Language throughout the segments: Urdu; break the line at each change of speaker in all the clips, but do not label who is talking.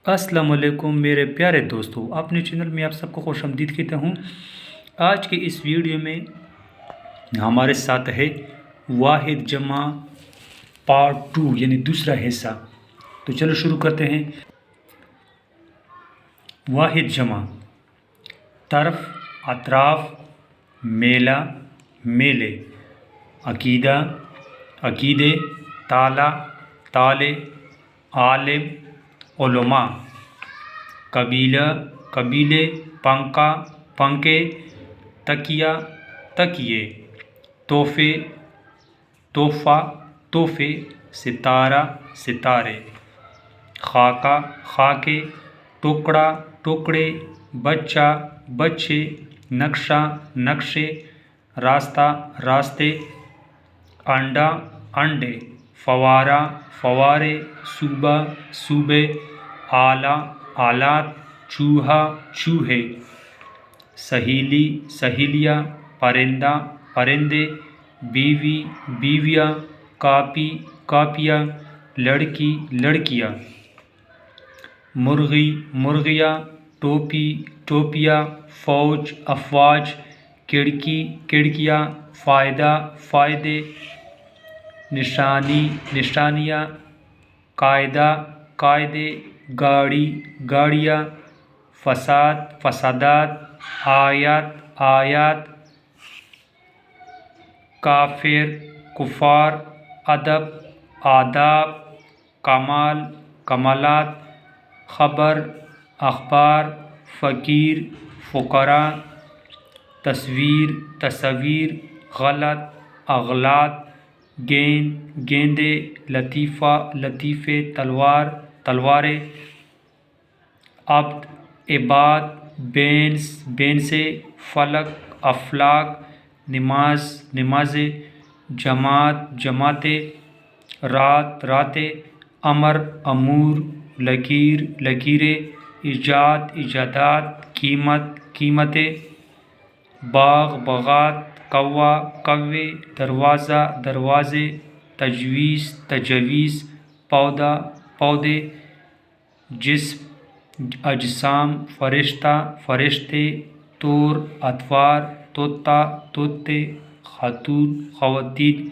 السلام علیکم میرے پیارے دوستو، اپنے چینل میں آپ سب کو خوش آمدید کہتا ہوں۔ آج کے اس ویڈیو میں ہمارے ساتھ ہے واحد جمع پارٹ 2 یعنی دوسرا حصہ۔ تو چلو شروع کرتے ہیں۔ واحد جمع: طرف، اطراف، میلہ، میلے، عقیدہ، عقیدے، تالا، تالے، عالم، علماء، قبیلہ، قبیلے، پنکھا، پنکھے، تکیہ، تکیے، تحفے، تحفہ، تحفے، ستارہ، ستارے، خاکہ، خاکے، ٹکڑا، ٹکڑے، بچہ، بچے، نقشہ، نقشے، راستہ، راستے، انڈا، انڈے، فوارہ، فوارے، صوبہ، صوبے، آلہ، آلات، چوہا، چوہے، سہیلی، سہیلیاں، پرندہ، پرندے، بیوی، بیویاں، کاپی، کاپیاں، لڑکی، لڑکیاں، مرغی، مرغیاں، ٹوپی، ٹوپیاں، فوج، افواج، کھڑکی، کھڑکیاں، فائدہ، فائدے، نشانی، نشانیاں، قاعدہ، قاعدے، گاڑی، گاڑیاں، فساد، فسادات، آیات، آیات، کافر، کفار، ادب، آداب، کمال، کمالات، خبر، اخبار، فقیر، فقراء، تصویر، تصویر، غلط، اغلاط، گیند، گیندے، لطیفہ، لطیفے، تلوار، تلواریں، عبد، عباد، بینس، بینسیں، فلک، افلاک، نماز، نمازیں، جماعت، جماعتیں، رات، راتیں، امر، امور، لکیر، لکیریں، ایجاد، ایجادات، قیمت، قیمتیں، باغ، باغات، کوا، کوے، دروازہ، دروازے، تجویز، تجاویز، پودا، پودے، جسم، اجسام، فرشتہ، فرشتے، طور، اتوار، طوطا، طوطے، خاتون، خواتین۔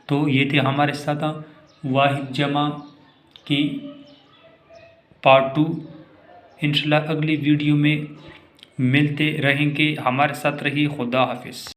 تو یہ تھے ہمارے ساتھ واحد جمع کی پارٹ 2۔ انشاءاللہ اگلی ویڈیو میں ملتے رہیں گے۔ ہمارے ساتھ رہی۔ خدا حافظ۔